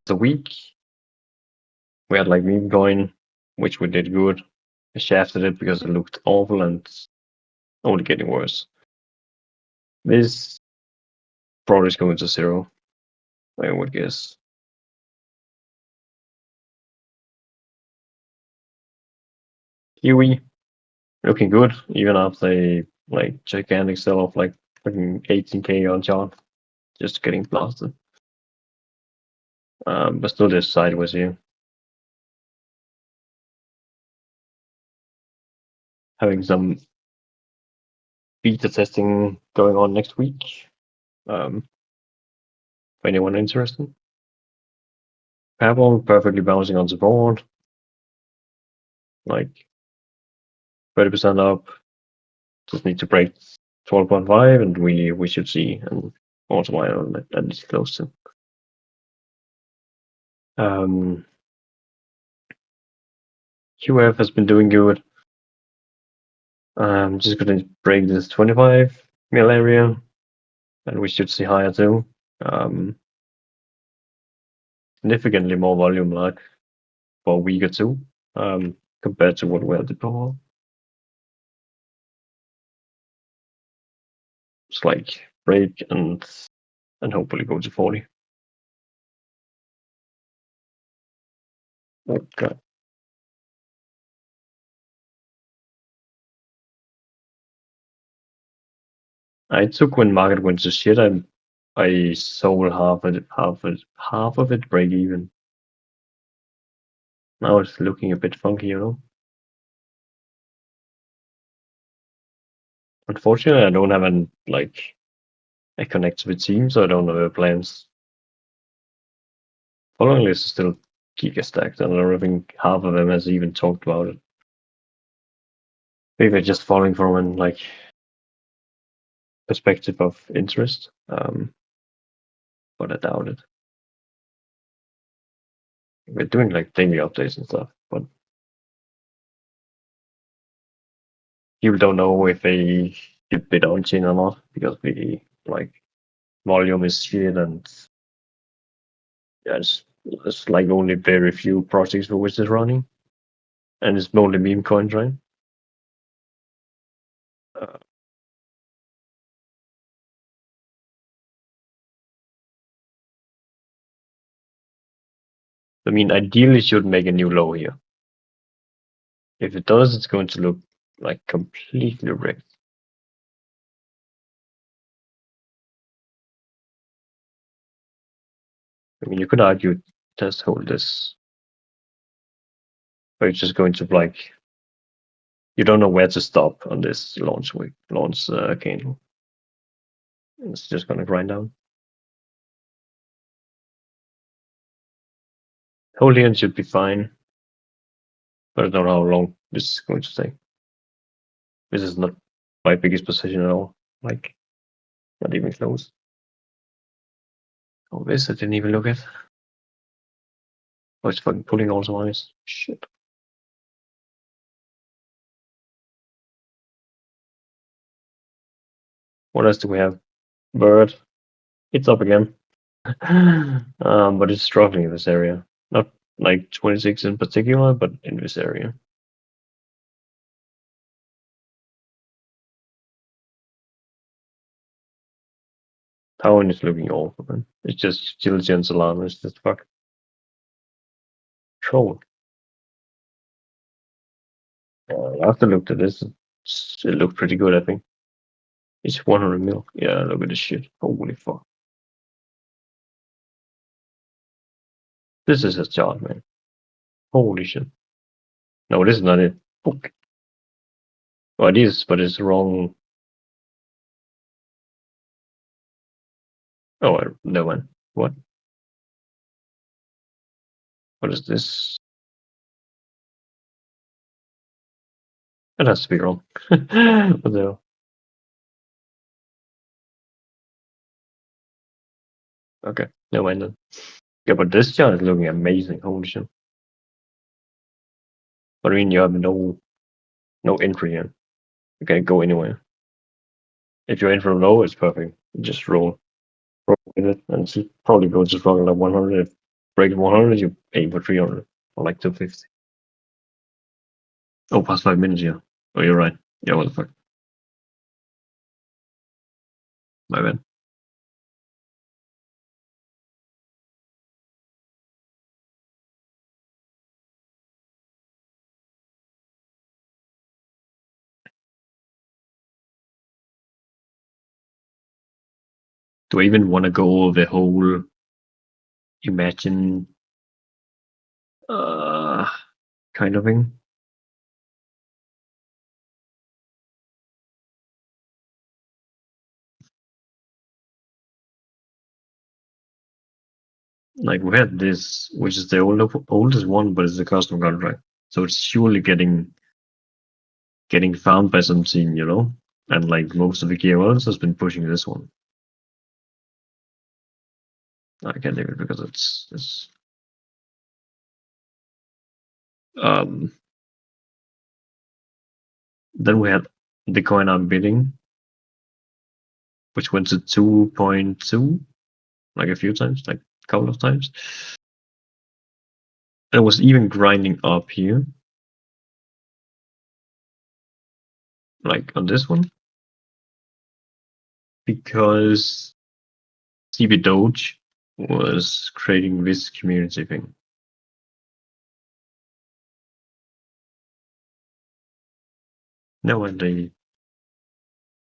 the week, we had like meme coin, which we did good. I shafted it because it looked awful and only getting worse. This probably is going to 0, I would guess. Kiwi, looking good, even after a like gigantic sell off, like fucking 18k on chart, just getting blasted. But still just sideways here. Having some beta testing going on next week. For anyone interested. Pebble perfectly bouncing on support. Like 30% up. Just need to break 12.5 and we should see and also why that is close to. QF has been doing good. Just gonna break this 25 mil area, and we should see higher too. Significantly more volume like for a week or two, compared to what we had before. It's like break and hopefully go to 40. Okay. I took when market went to shit. I sold half of it break even. Now it's looking a bit funky, you know. Unfortunately, I don't have a connect with team, so I don't know their plans. Following list is still giga stacked, and I don't think half of them has even talked about it. Maybe they're just falling from an like perspective of interest, but I doubt it. We're doing like daily updates and stuff, but people don't know if they should bid on chain or not because the like volume is shit and yeah, it's like only very few projects for which it's running, and it's only meme coins, right? I mean, ideally, it should make a new low here. If it does, it's going to look like completely wrecked. I mean, you could argue just hold this, but it's just going to like you don't know where to stop on this launch candle. It's just gonna grind down. Holding in should be fine, but I don't know how long this is going to take. This is not my biggest position at all. Like, not even close. Oh, this I didn't even look at. Oh, it's fucking pulling also eyes. Shit. What else do we have? Bird. It's up again. But it's struggling in this area. Not like 26 in particular, but in this area. Town is looking awful, man. It's just Agility and Solana. It's just fuck. Troll. After I looked at this, it looked pretty good, I think. It's 100 mil. Yeah, look at this shit. Holy fuck. This is a chart, man. Holy shit. No, this is not it. Fuck. Well, it is, but it's wrong. Oh, no one. What? What is this? It has to be wrong. What the hell? Okay, no mind then. Yeah, but this chart is looking amazing. Holy shit. But I mean, you have no entry here. You can't go anywhere. If you're in from low, it's perfect. You just roll with it, and it's probably going to struggle at 100 break 100, you aim for 300 or like 250. Oh, past 5 minutes, yeah. Oh, you're right. Yeah, what the fuck? My bad. Do I even want to go over the whole imagine kind of thing? Like we had this, which is the oldest one, but it's a custom contract, so it's surely getting found by some team, you know. And like most of the KOLs has been pushing this one. I can't do it because it's um. Then we had the coin arm bidding, which went to 2.2, like a few times, like a couple of times. And it was even grinding up here, like on this one, because CB Doge was creating this community thing. No, and they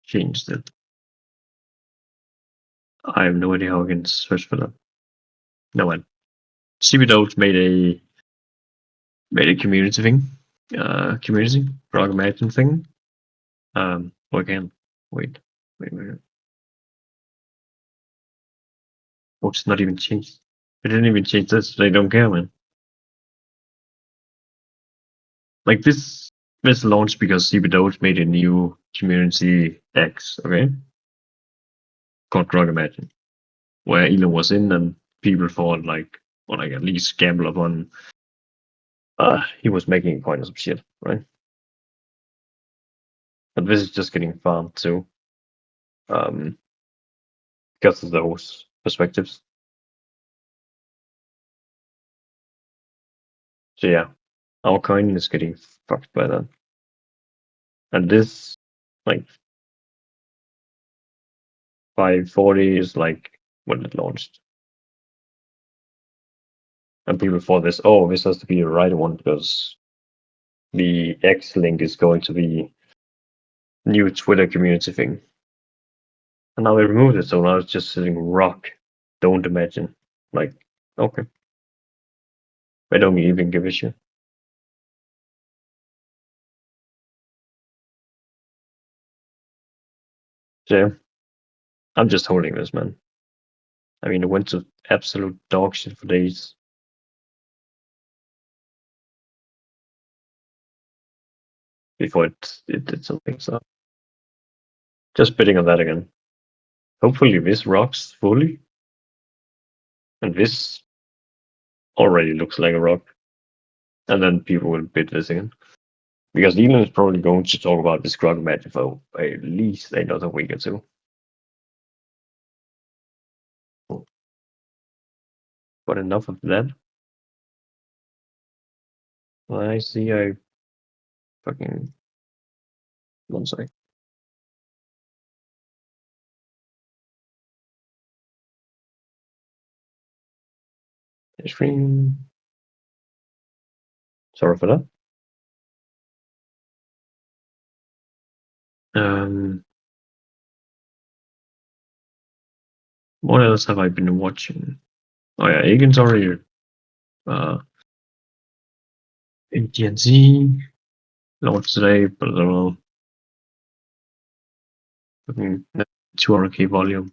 changed it. I have no idea how I can search for that. No one. CB Doge made a community thing, community pragmatic thing. Again, wait. Oh, it's not even changed. They didn't even change this. They don't care, man. Like this launched because CB Doge made a new community X, okay, called Drug Imagine, where Elon was in, and people thought like, or like at least gamble upon, he was making a point of some shit, right? But this is just getting farmed too, um, because of those perspectives. So yeah, our coin is getting fucked by that. And this, like 540 is like when it launched. And people thought this, oh, this has to be the right one because the X link is going to be new Twitter community thing. And now they removed it, so now it's just sitting rock. Don't imagine. Like, okay. I don't even give a shit. So yeah, I'm just holding this, man. I mean, it went to absolute dog shit for days. Before it did something, so just bidding on that again. Hopefully this rocks fully. And this already looks like a rock. And then people will bid this again. Because Elon is probably going to talk about this drug magic for at least another week or two. But enough of that. I see I fucking 1 sec. Stream. Sorry for that. What else have I been watching? Oh yeah, Egan's already in TNC launched today, but I don't know. Fucking 200k volume.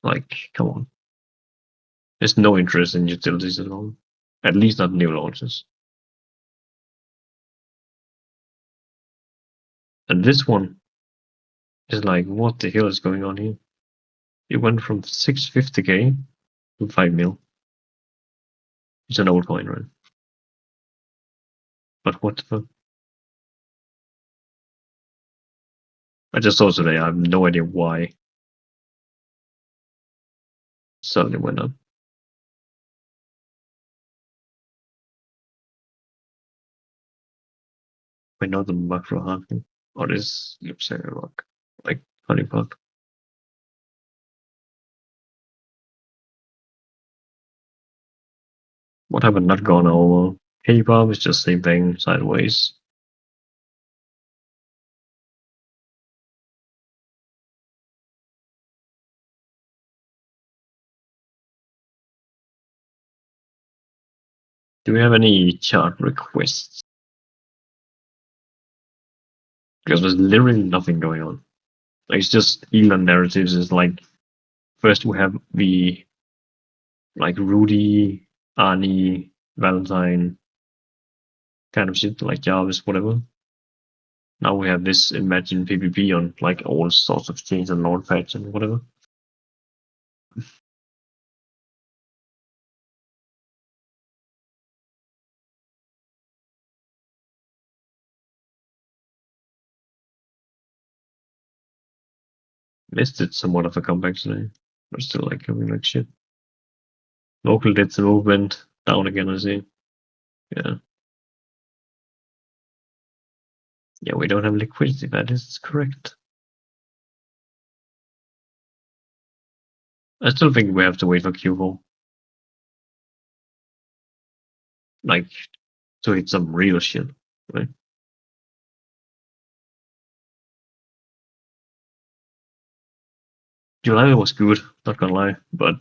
Like, come on. There's no interest in utilities at all. At least not new launches. And this one is like, what the hell is going on here? It went from 650k to 5 mil. It's an old coin, right? But what the fuck? I just saw today, I have no idea why. suddenly went up. Wait, not the macro halving. Or this looks like a rock. Like honeypot. What happened? Not gone over. K-pop is just same thing, sideways. Do we have any chart requests? Because there's literally nothing going on. Like, it's just Elon narratives. Is like first we have the like Rudy, Arnie, Valentine kind of shit, like Jarvis, whatever. Now we have this Imagine PvP on like all sorts of chains and launch pads and whatever. Missed it somewhat of a comeback today. But still like coming like shit. Local did the movement down again, I see. Yeah. Yeah, we don't have liquidity, that is correct. I still think we have to wait for Q4. Like, to hit some real shit, right? July was good, not gonna lie, but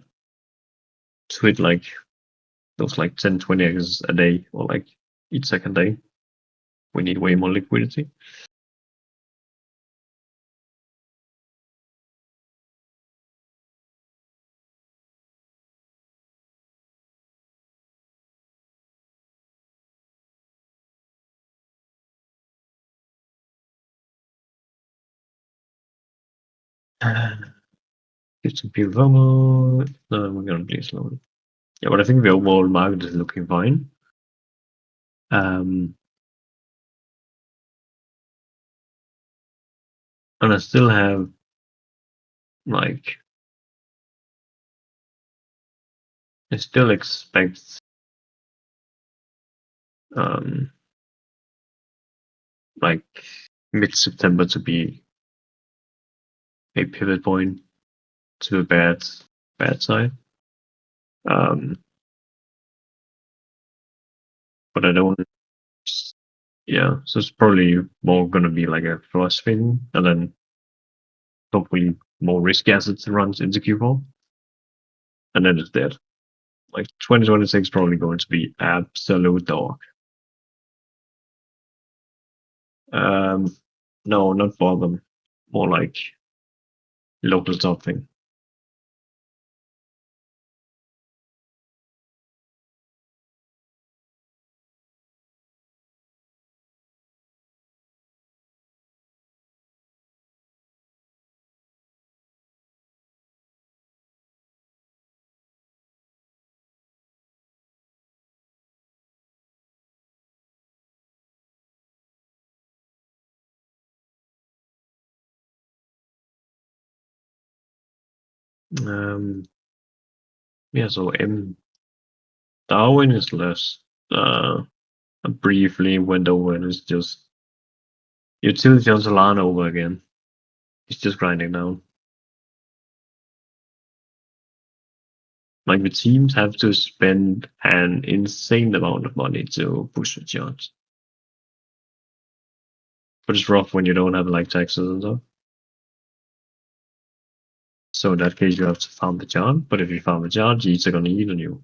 to hit like those like 10, 20x a day or like each second day, we need way more liquidity. Get some pure FOMO. No, we're gonna play slowly. Yeah, but I think the overall market is looking fine. And I still have like I still expect um like mid-September to be a pivot point to the bad side. Um, but I don't. Yeah, so it's probably more gonna be like a frost thing, and then hopefully more risky assets runs into Q4, and then it's dead. Like 2026 probably going to be absolute dog. Um, no, not for them. More like local something. Um, yeah, so M Darwin is less. I briefly went over and it's just utility on Solana over again. It's just grinding down. Like the teams have to spend an insane amount of money to push the charts. But it's rough when you don't have like taxes and stuff. So in that case, you have to farm the chart. But if you farm the chart, G's are gonna eat on you.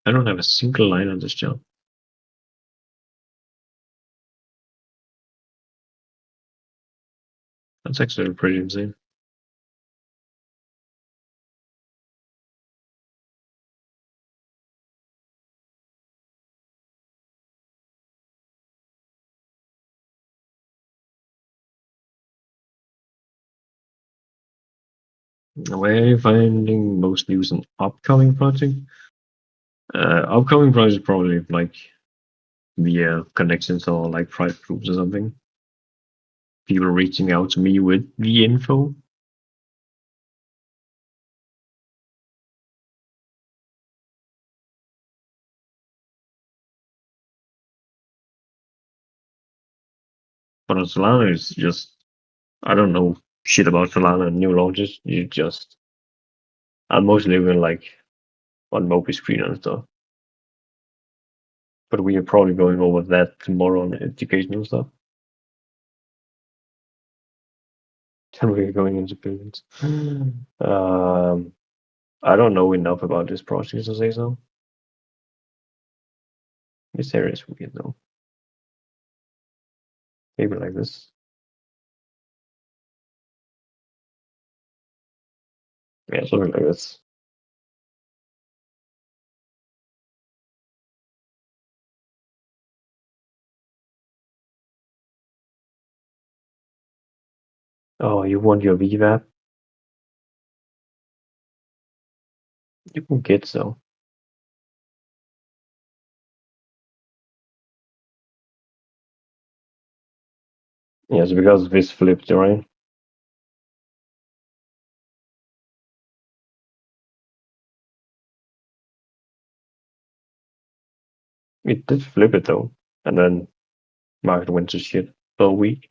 I don't have a single line on this chart. That's actually pretty insane. Where are you finding most news on upcoming project? Upcoming project probably like via connections or like private groups or something. people reaching out to me with the info. But on Solana, it's just I don't know shit about Solana and new launches. You just I'm mostly living like on Moby screen and stuff. But we are probably going over that tomorrow on educational stuff. Then we're going into billions. I don't know enough about this project to say so. This area is weird though. Maybe like this. Yeah, something like this. Oh, you want your VVAP? You can get so. Yes, because this flipped, right? It did flip it though. And then market went to shit for a week.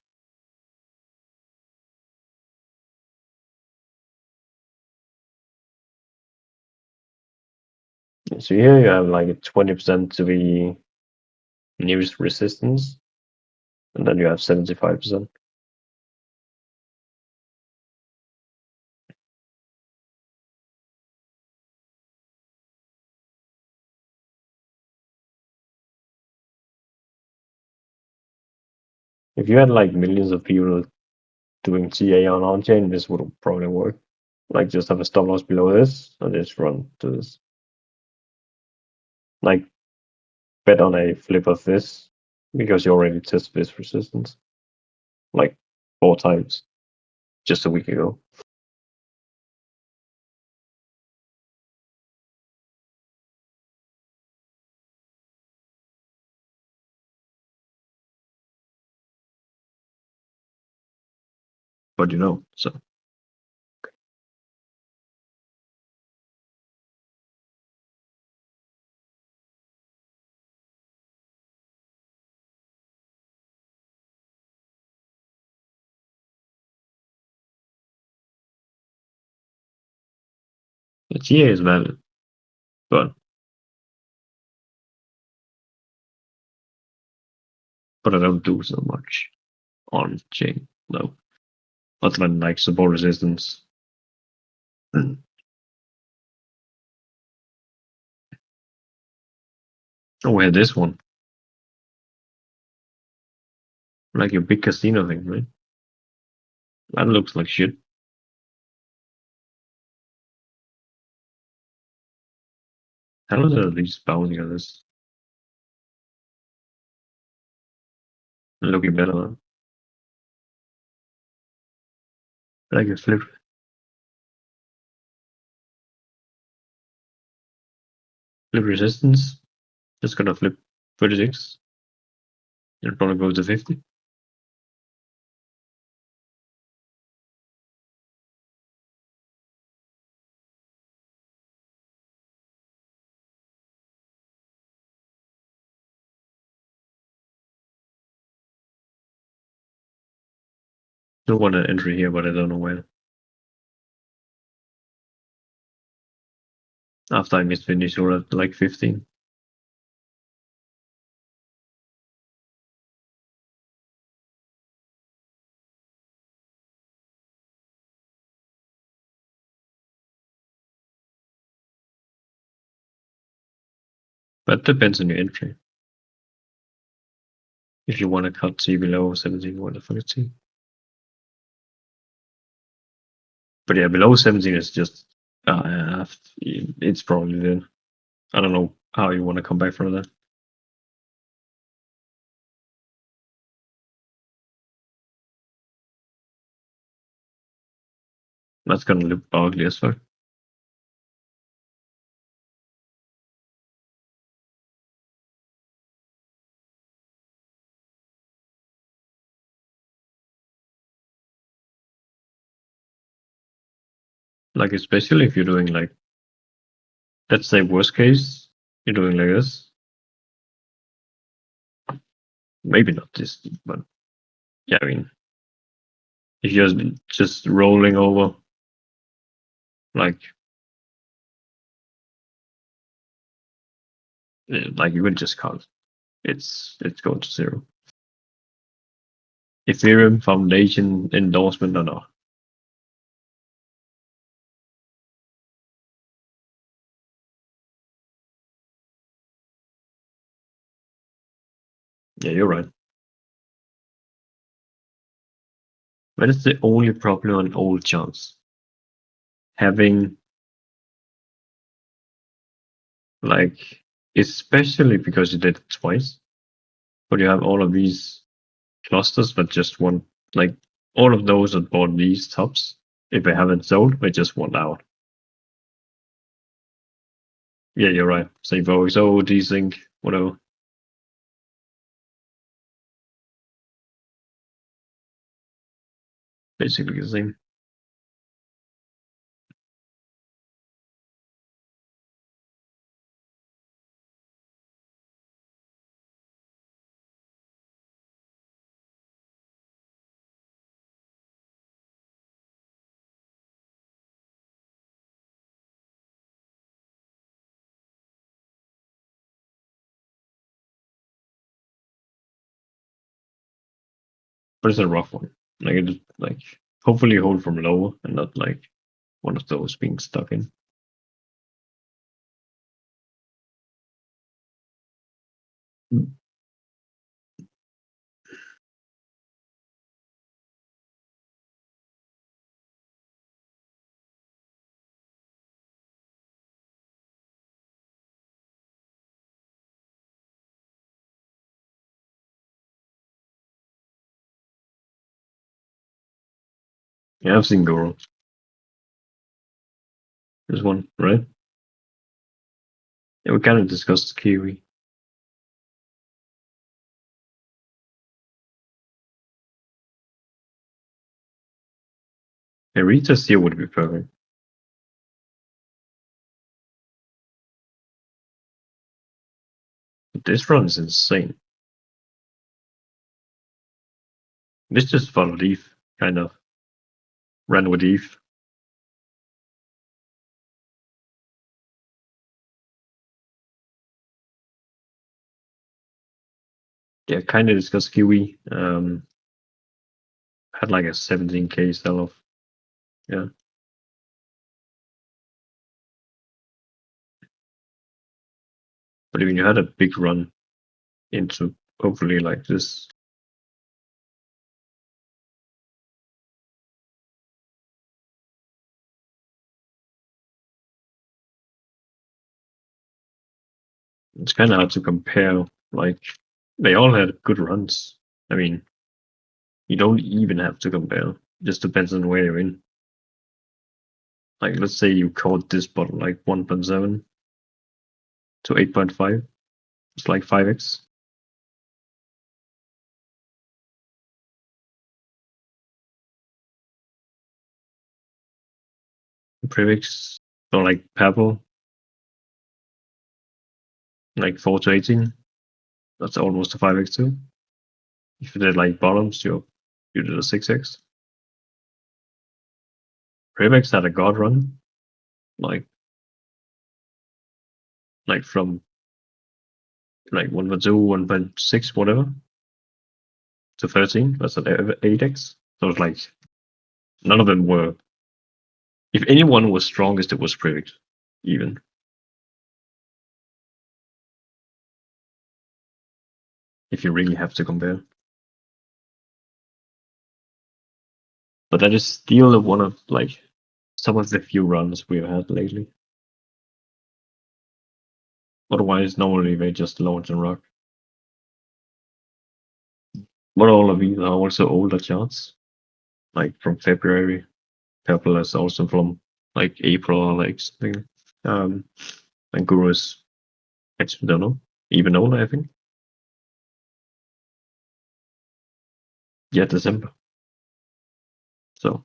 So here you have like 20% to the nearest resistance, and then you have 75%. If you had like millions of people doing TA on on-chain, this would probably work. Like just have a stop loss below this and just run to this. Like bet on a flip of this because you already tested this resistance like 4 times just a week ago. But so the TA is valid, but I don't do so much on chain. No, other than like support resistance. Oh, we had this one, like your big casino thing, right? That looks like shit. How is it at least bouncing on this? Looking better, huh? Like a flip resistance. Just gonna flip 36. It'll probably go to 50. I want to enter here, but I don't know where. After I missed finish, or at like 15. But depends on your entry. If you want to cut C below 17, what the fuck is C? But yeah, below 17 is just it's probably then. I don't know how you want to come back from that. That's gonna look ugly as fuck. Like especially if you're doing like, let's say worst case, you're doing like this. Maybe not this deep, but yeah, I mean, if you're just rolling over, like you would just can't. It's going to zero. Ethereum Foundation endorsement or not? Yeah, you're right. That is the only problem on old charts. Having like, especially because you did it twice, but you have all of these clusters that just want, like, all of those that bought these tops, if they haven't sold, they just want out. Yeah, you're right. Same for OXO, desync, whatever. Basically the same. But it's a rough one. Like, like hopefully hold from lower and not like one of those being stuck in. Yeah, I've seen Goro. There's one, right? Yeah, we kind of discussed Kiwi. A retest here would be perfect. But this run is insane. This just followed ETH, kind of. Ran with ETH. Yeah, kind of discussed Kiwi. Had like a 17k sell off. Yeah. But I mean, you had a big run into hopefully like this. It's kind of hard to compare. Like, they all had good runs. I mean, you don't even have to compare. It just depends on where you're in. Like, let's say you caught this bottle like 1.7 to 8.5. It's like 5x. Previx or like Pebble, like 4 to 18. That's almost a 5x too. If you did like bottoms, you did a 6x. Previx had a god run, like from like 1.2, 1.6, whatever, to 13. That's an 8x. So it's like none of them were. If anyone was strongest, it was Previx, even. If you really have to compare. But that is still one of like some of the few runs we've had lately. Otherwise, normally they just launch and rock. But all of these are also older charts, like from February. Purple is also from like April or like something. And Guru is actually don't know, even older, I think. Yeah, December. So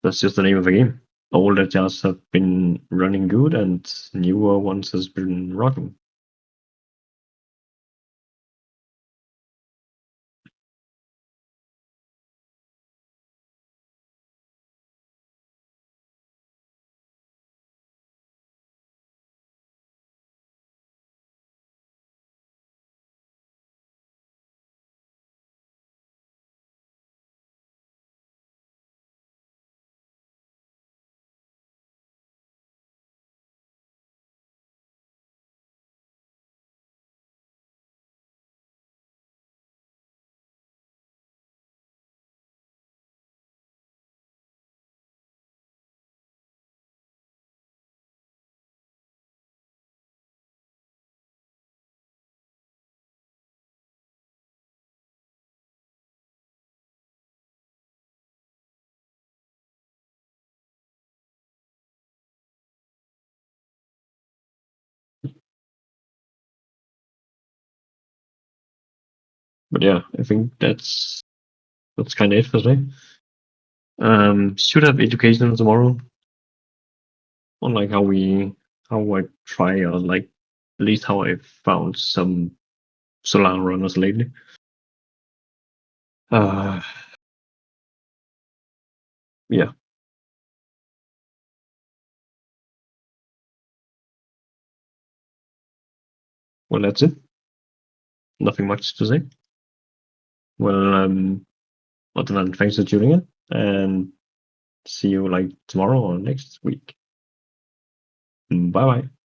That's just the name of the game. Older jars have been running good, and newer ones has been rocking. But yeah, I think that's kind of it for today. Should have education tomorrow on like how I try, or like at least how I found some Solana runners lately. Uh, yeah. Well, that's it. Nothing much to say. Well, other than thanks for tuning in, and see you like tomorrow or next week. Bye bye.